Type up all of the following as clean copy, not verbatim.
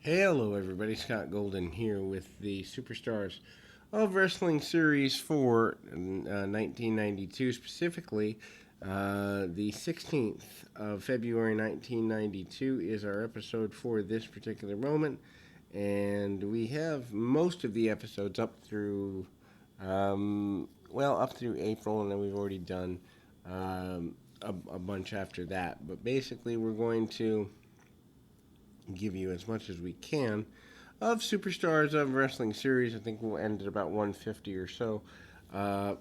Hello, everybody. Scott Golden here with the Superstars of Wrestling Series 4, 1992, specifically the 16th of February 1992 is our episode for this particular moment. And we have most of the episodes up through April, and then we've already done a bunch after that. But basically, we're going to give you as much as we can of Superstars of Wrestling Series. I think we'll end at about 150 or so.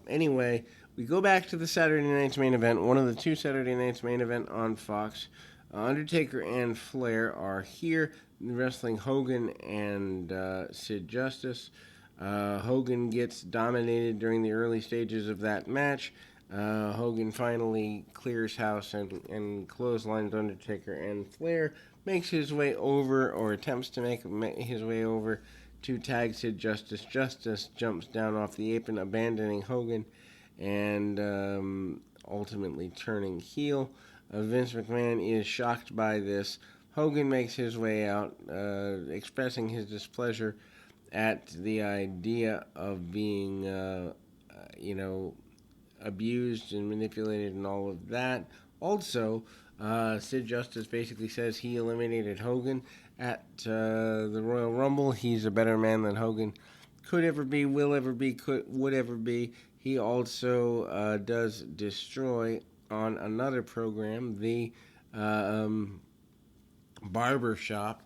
Anyway, we go back to the Saturday night's main event, one of the two Saturday night's main event on Fox. Undertaker and Flair are here wrestling Hogan and Sid Justice. Hogan gets dominated during the early stages of that match. Hogan finally clears house and clotheslines Undertaker and Flair, makes his way over, or attempts to make his way over, to tag Sid Justice. Justice jumps down off the apron, abandoning Hogan, and ultimately turning heel. Vince McMahon is shocked by this. Hogan makes his way out, expressing his displeasure at the idea of being, abused and manipulated and all of that. Also, Sid Justice basically says he eliminated Hogan at the Royal Rumble. He's a better man than Hogan could ever be, will ever be, would ever be. He also does destroy on another program the barber shop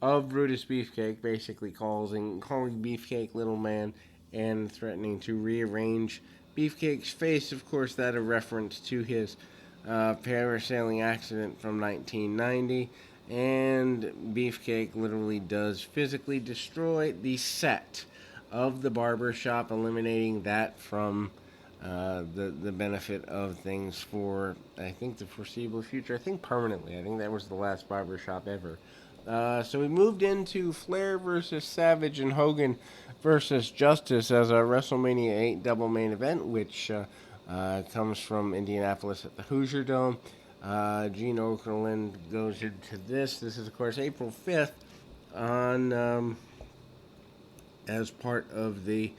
of Brutus Beefcake, basically calling Beefcake little man and threatening to rearrange Beefcake's face. Of course, that a reference to his parasailing accident from 1990. And Beefcake literally does physically destroy the set of the barber shop, eliminating that from the benefit of things for, I think, the foreseeable future. I think permanently. I think that was the last barber shop ever. So we moved into Flair versus Savage and Hogan versus Justice as a WrestleMania 8 double main event, which comes from Indianapolis at the Hoosier Dome. Gene Okerlund goes into this. This is, of course, April 5th on as part of the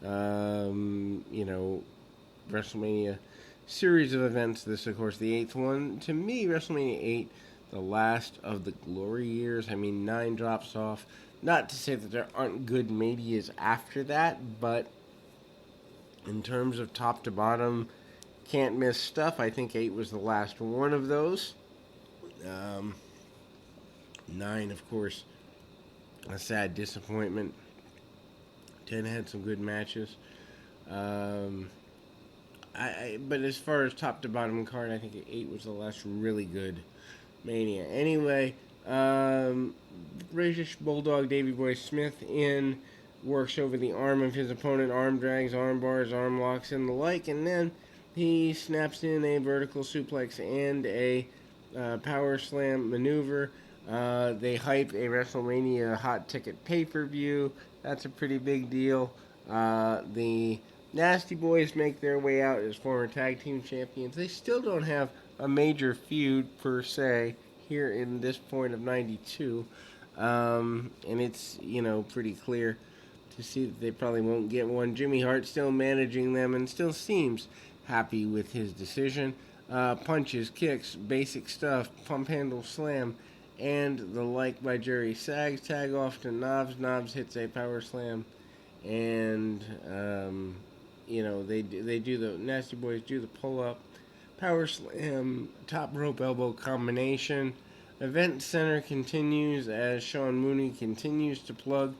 WrestleMania series of events. This, of course, the eighth one. To me, WrestleMania 8, the last of the glory years. I mean, 9 drops off. Not to say that there aren't good medias after that, but in terms of top to bottom, can't miss stuff, I think 8 was the last one of those. 9, of course, a sad disappointment. 10 had some good matches. But as far as top to bottom card, I think 8 was the last really good Mania. Anyway, British Bulldog Davey Boy Smith works over the arm of his opponent, arm drags, arm bars, arm locks, and the like, and then he snaps in a vertical suplex and a power slam maneuver. They hype a WrestleMania hot ticket pay-per-view. That's a pretty big deal. The Nasty Boys make their way out as former tag team champions. They still don't have a major feud per se here in this point of 92. And it's, pretty clear to see that they probably won't get one. Jimmy Hart still managing them and still seems happy with his decision. Punches, kicks, basic stuff, pump handle slam, and the like by Jerry Sags. Tag off to Knobs. Knobs hits a power slam, and they do the Nasty Boys do the pull up, power slam, top rope elbow combination. Event Center continues as Sean Mooney continues to plug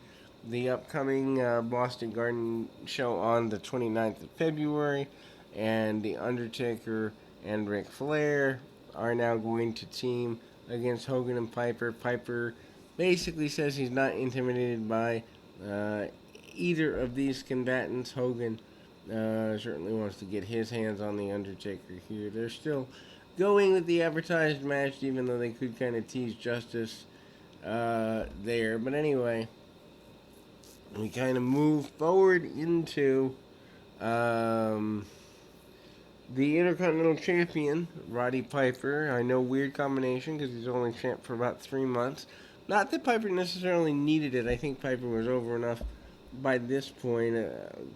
the upcoming Boston Garden show on the 29th of February, and The Undertaker and Ric Flair are now going to team against Hogan and Piper. Piper basically says he's not intimidated by either of these combatants. Hogan certainly wants to get his hands on The Undertaker here. They're still going with the advertised match, even though they could kind of tease Justice there. But anyway, we kind of move forward into the Intercontinental Champion, Roddy Piper. I know, weird combination because he's only champ for about 3 months. Not that Piper necessarily needed it. I think Piper was over enough by this point,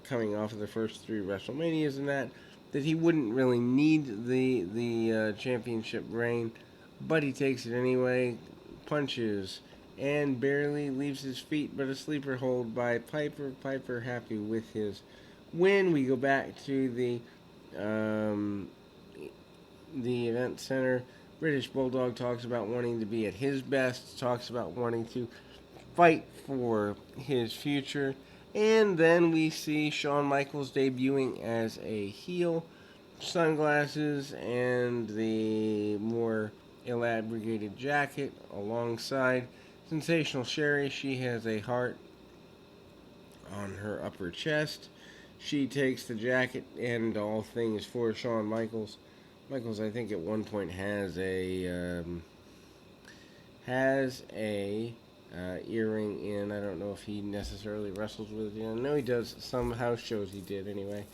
coming off of the first three WrestleManias and that he wouldn't really need the championship reign, but he takes it anyway, punches, and barely leaves his feet, but a sleeper hold by Piper. Piper happy with his win. We go back to um, the event center. British Bulldog talks about wanting to be at his best, talks about wanting to fight for his future. And then we see Shawn Michaels debuting as a heel, sunglasses, and the more elaborated jacket alongside Sensational Sherry. She has a heart on her upper chest. She takes the jacket and all things for Shawn Michaels. Michaels, I think, at one point has a earring in. I don't know if he necessarily wrestles with it. I know he does. Some house shows he did anyway.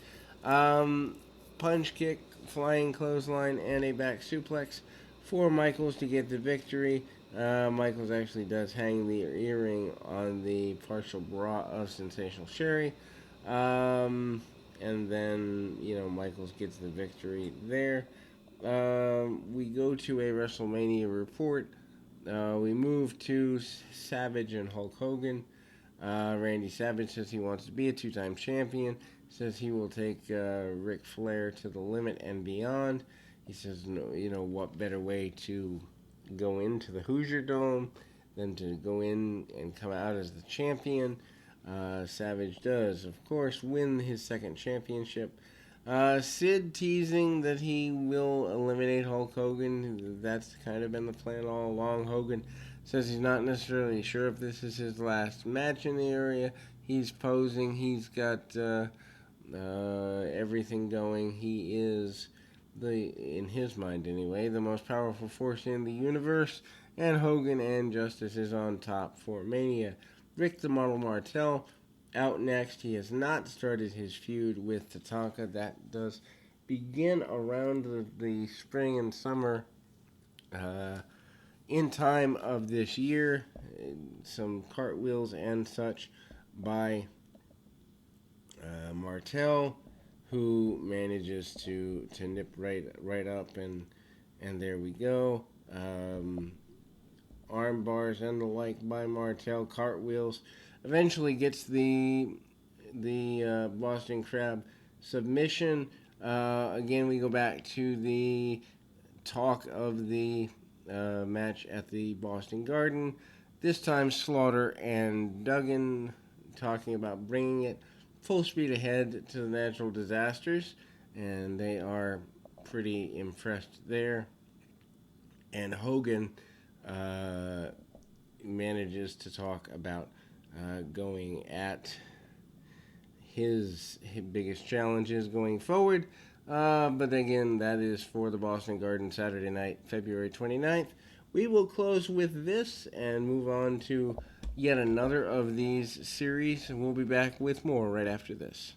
Um, Punch kick, flying clothesline, and a back suplex for Michaels to get the victory. Michaels actually does hang the earring on the partial bra of Sensational Sherry. And then, Michaels gets the victory there. We go to a WrestleMania report. We move to Savage and Hulk Hogan. Randy Savage says he wants to be a two-time champion. Says he will take Ric Flair to the limit and beyond. He says, no, what better way to go into the Hoosier Dome than to go in and come out as the champion. Savage does, of course, win his second championship. Sid teasing that he will eliminate Hulk Hogan. That's kind of been the plan all along. Hogan says he's not necessarily sure if this is his last match in the area. He's posing. He's got everything going. He is, in his mind anyway, the most powerful force in the universe. And Hogan and Justice is on top for Mania. Rick the Model Martel out next. He has not started his feud with Tatanka. That does begin around the spring and summer in time of this year. Some cartwheels and such by Martel, who manages to nip right up, and there we go. Arm bars and the like by Martel, cartwheels. Eventually gets the Boston Crab submission. Again, we go back to the talk of the match at the Boston Garden. This time, Slaughter and Duggan talking about bringing it full speed ahead to the natural disasters, and they are pretty impressed there. And Hogan manages to talk about going at his biggest challenges going forward. But again, that is for the Boston Garden Saturday night, February 29th. We will close with this and move on to yet another of these series, and we'll be back with more right after this.